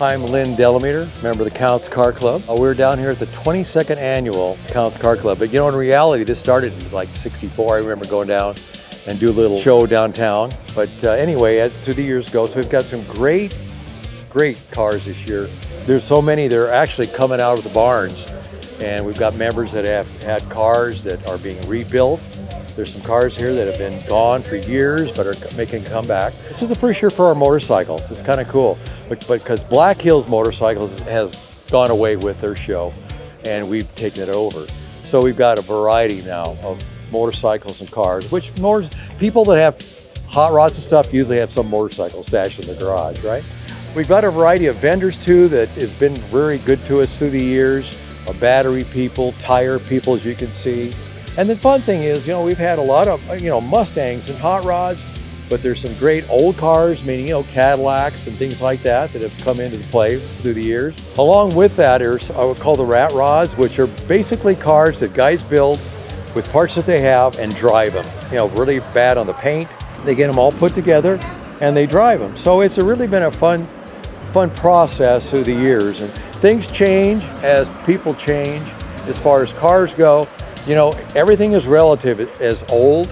I'm Lynn Delameter, member of the Count's Car Club. We're down here at the 22nd annual Count's Car Club. But you know, in reality, this started in like '64. I remember going down and do a little show downtown. But anyway, as through the years go, so we've got some great cars this year. There's so many, they're actually coming out of the barns. And we've got members that have had cars that are being rebuilt. There's some cars here that have been gone for years but are making a comeback. This is the first year for our motorcycles. It's kind of cool. But because Black Hills Motorcycles has gone away with their show and we've taken it over. So we've got a variety now of motorcycles and cars, which people that have hot rods and stuff usually have some motorcycle stashed in their garage, right? We've got a variety of vendors too that has been very good to us through the years. Battery people, tire people, as you can see. And the fun thing is, you know, we've had a lot of, Mustangs and hot rods, but there's some great old cars, meaning, Cadillacs and things like that that have come into play through the years. Along with that, there's what we call the rat rods, which are basically cars that guys build with parts that they have and drive them. Really bad on the paint. They get them all put together and they drive them. So it's really been a fun process through the years. And things change as people change as far as cars go. Everything is relative as old.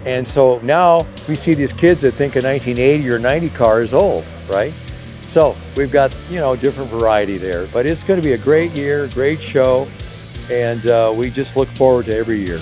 And so now we see these kids that think a 1980 or 90 car is old, right? So we've got, different variety there. But it's going to be a great year, great show. And we just look forward to every year.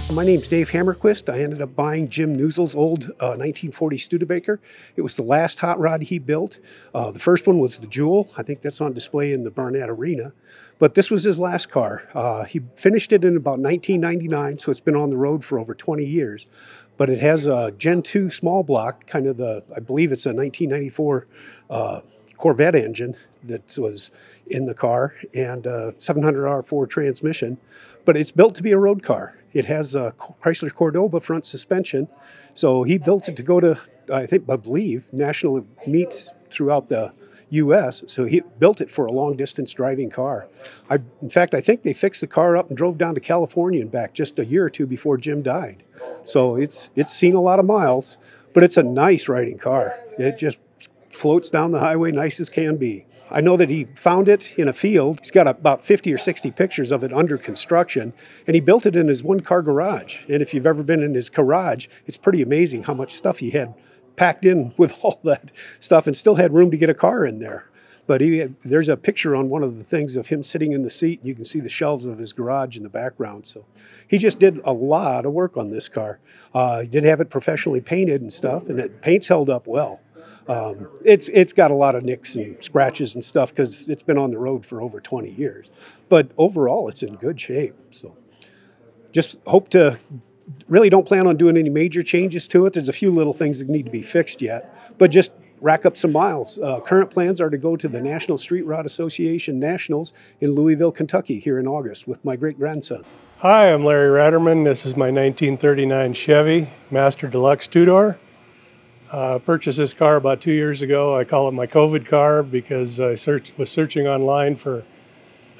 My name's Dave Hammerquist. I ended up buying Jim Newsel's old 1940 Studebaker. It was the last hot rod he built. The first one was the Jewel. I think that's on display in the Barnett Arena. But this was his last car. He finished it in about 1999, so it's been on the road for over 20 years. but it has a Gen 2 small block, kind of I believe it's a 1994 Corvette engine that was in the car, and 700R4 transmission, but it's built to be a road car. It has a Chrysler Cordoba front suspension, so he built it to go to, I believe, national meets throughout the U.S., so he built it for a long-distance driving car. In fact, I think they fixed the car up and drove down to California and back just a year or two before Jim died. So it's seen a lot of miles, but it's a nice riding car. It just floats down the highway nice as can be. I know that he found it in a field. He's got about 50 or 60 pictures of it under construction, and he built it in his one-car garage. And if you've ever been in his garage, it's pretty amazing how much stuff he had packed in with all that stuff and still had room to get a car in there. But there's a picture on one of the things of him sitting in the seat, and you can see the shelves of his garage in the background. So he just did a lot of work on this car. He did have it professionally painted and stuff, and the paint's held up well. It's got a lot of nicks and scratches and stuff because it's been on the road for over 20 years. But overall, it's in good shape. So just really don't plan on doing any major changes to it. There's a few little things that need to be fixed yet, but just rack up some miles. Current plans are to go to the National Street Rod Association Nationals in Louisville, Kentucky here in August with my great-grandson. Hi, I'm Larry Ratterman. This is my 1939 Chevy Master Deluxe two-door. Purchased this car about 2 years ago. I call it my COVID car because I was searching online for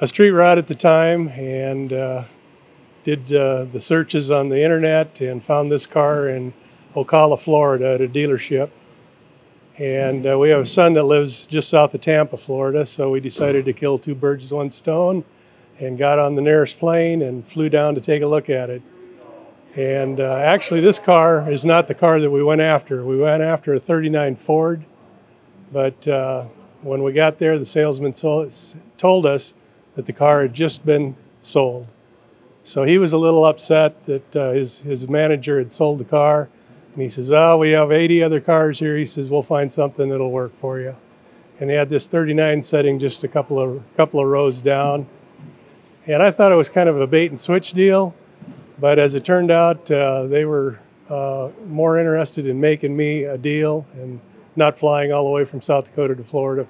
a street rod at the time, and did the searches on the internet and found this car in Ocala, Florida at a dealership. And we have a son that lives just south of Tampa, Florida, so we decided to kill two birds with one stone and got on the nearest plane and flew down to take a look at it. And actually, this car is not the car that we went after. We went after a 39 Ford, but when we got there, the salesman told us that the car had just been sold. So he was a little upset that his manager had sold the car, and he says, "Oh, we have 80 other cars here." He says, "We'll find something that'll work for you." And they had this 39 setting just a couple of rows down, and I thought it was kind of a bait and switch deal. But as it turned out, they were more interested in making me a deal and not flying all the way from South Dakota to Florida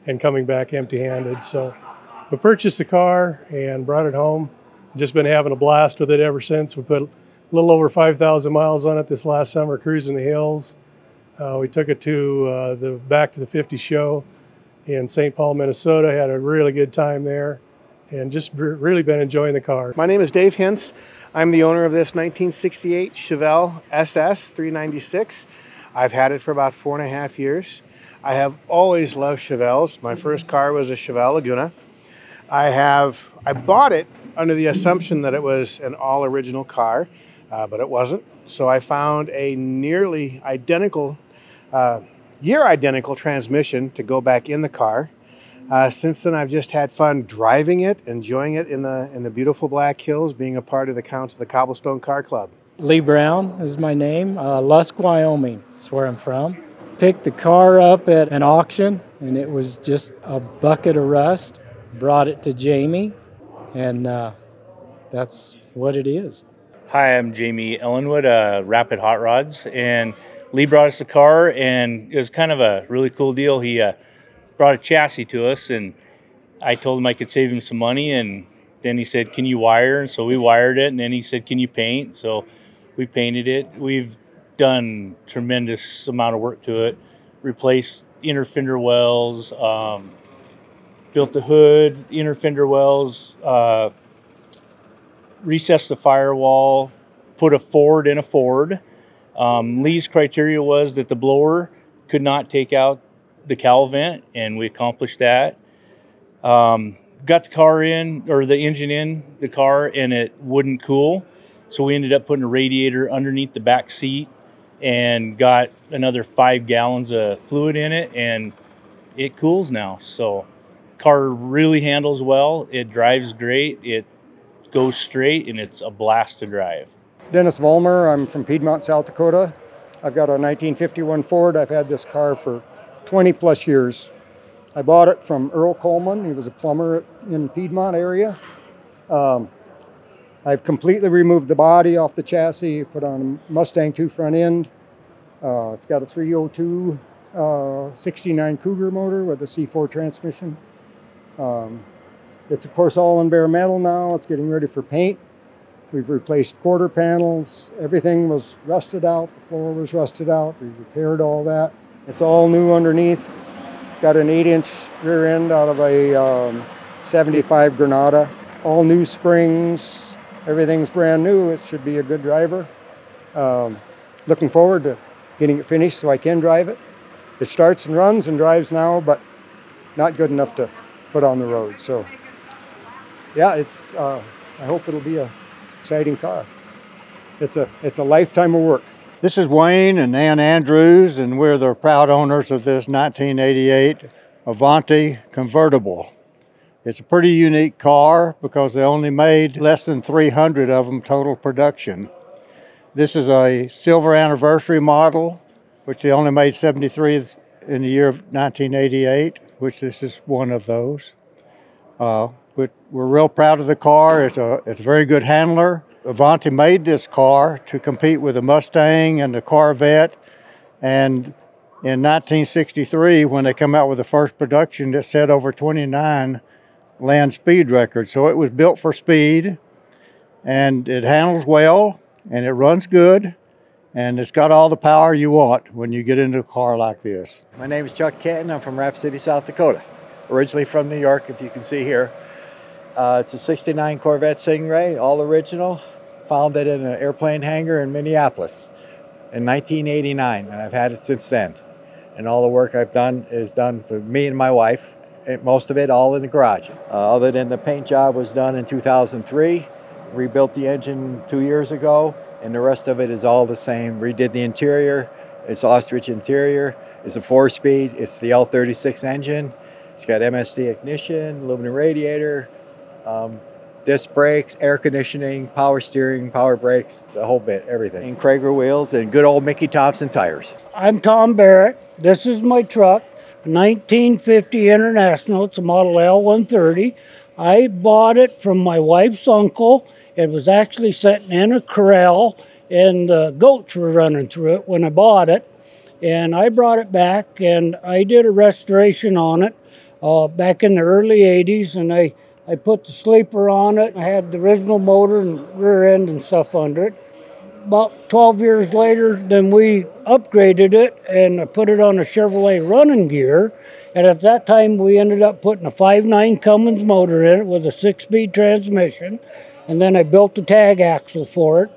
and coming back empty-handed. So we purchased the car and brought it home. Just been having a blast with it ever since. We put a little over 5,000 miles on it this last summer, cruising the hills. We took it to the Back to the 50 show in St. Paul, Minnesota. Had a really good time there and just really been enjoying the car. My name is Dave Hintz. I'm the owner of this 1968 Chevelle SS 396. I've had it for about 4.5 years. I have always loved Chevelles. My first car was a Chevelle Laguna. I bought it under the assumption that it was an all-original car, but it wasn't. So I found a nearly identical, year-identical transmission to go back in the car. Since then, I've just had fun driving it, enjoying it in the beautiful Black Hills, being a part of the Counts of the Cobblestone Car Club. Lee Brown is my name. Lusk, Wyoming is where I'm from. Picked the car up at an auction, and it was just a bucket of rust. Brought it to Jamie, and that's what it is. Hi, I'm Jamie Ellenwood, Rapid Hot Rods, and Lee brought us the car, and it was kind of a really cool deal. He brought a chassis to us, and I told him I could save him some money, and then he said, "Can you wire?" And so we wired it, and then he said, "Can you paint?" So we painted it. We've done tremendous amount of work to it, replaced inner fender wells, built the hood, inner fender wells, recessed the firewall, put a Ford in a Ford. Lee's criteria was that the blower could not take out the cowl vent, and we accomplished that. Got the car in, or the engine in the car, and it wouldn't cool. So we ended up putting a radiator underneath the back seat and got another 5 gallons of fluid in it, and it cools now. So car really handles well. It drives great. It goes straight, and it's a blast to drive. Dennis Vollmer. I'm from Piedmont, South Dakota. I've got a 1951 Ford. I've had this car for 20 plus years. I bought it from Earl Coleman. He was a plumber in Piedmont area. I I've completely removed the body off the chassis, put on a Mustang 2 front end. It's got a 302 69 Cougar motor with a C4 transmission. It's of course all in bare metal now. It's getting ready for paint. We've replaced quarter panels. Everything was rusted out. The floor was rusted out. We repaired all that. It's all new underneath. It's got an 8-inch rear end out of a 75 Granada. All new springs. Everything's brand new. It should be a good driver. Looking forward to getting it finished so I can drive it. It starts and runs and drives now, but not good enough to put on the road. So yeah, I hope it'll be an exciting car. It's a lifetime of work. This is Wayne and Ann Andrews, and we're the proud owners of this 1988 Avanti convertible. It's a pretty unique car because they only made less than 300 of them total production. This is a silver anniversary model, which they only made 73 in the year of 1988, which this is one of those. We're real proud of the car. It's a very good handler. Avanti made this car to compete with the Mustang and the Corvette. And in 1963, when they come out with the first production, it set over 29 land speed records. So it was built for speed, and it handles well, and it runs good, and it's got all the power you want when you get into a car like this. My name is Chuck Canton. I'm from Rapid City, South Dakota. Originally from New York, if you can see here. It's a 69 Corvette Stingray, all original. Found it in an airplane hangar in Minneapolis in 1989, and I've had it since then. And all the work I've done is done for me and my wife. Most of it all in the garage. Other than the paint job was done in 2003. Rebuilt the engine 2 years ago, and the rest of it is all the same. Redid the interior. It's ostrich interior. It's a 4-speed. It's the L36 engine. It's got MSD ignition, aluminum radiator, disc brakes, air conditioning, power steering, power brakes, the whole bit, everything. And Krager wheels and good old Mickey Thompson tires. I'm Tom Barrett. This is my truck. 1950 International. It's a model L130. I bought it from my wife's uncle. It was actually sitting in a corral, and the goats were running through it when I bought it. And I brought it back, and I did a restoration on it back in the early 80s, and I put the sleeper on it. I had the original motor and rear end and stuff under it. About 12 years later, then we upgraded it and I put it on a Chevrolet running gear. And at that time, we ended up putting a 5.9 Cummins motor in it with a 6-speed transmission. And then I built the tag axle for it.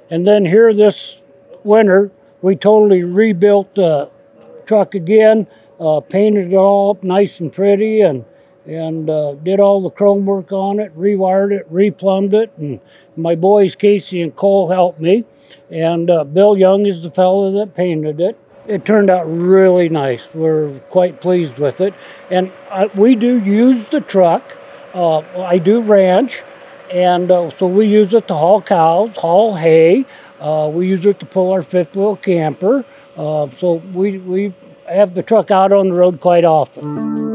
And then here this winter, we totally rebuilt the truck again, painted it all up nice and pretty, and did all the chrome work on it, rewired it, replumbed it, and my boys Casey and Cole helped me, and Bill Young is the fellow that painted it. It turned out really nice. We're quite pleased with it, and we do use the truck. I do ranch, and so we use it to haul cows, haul hay. We use it to pull our fifth wheel camper. So we have the truck out on the road quite often.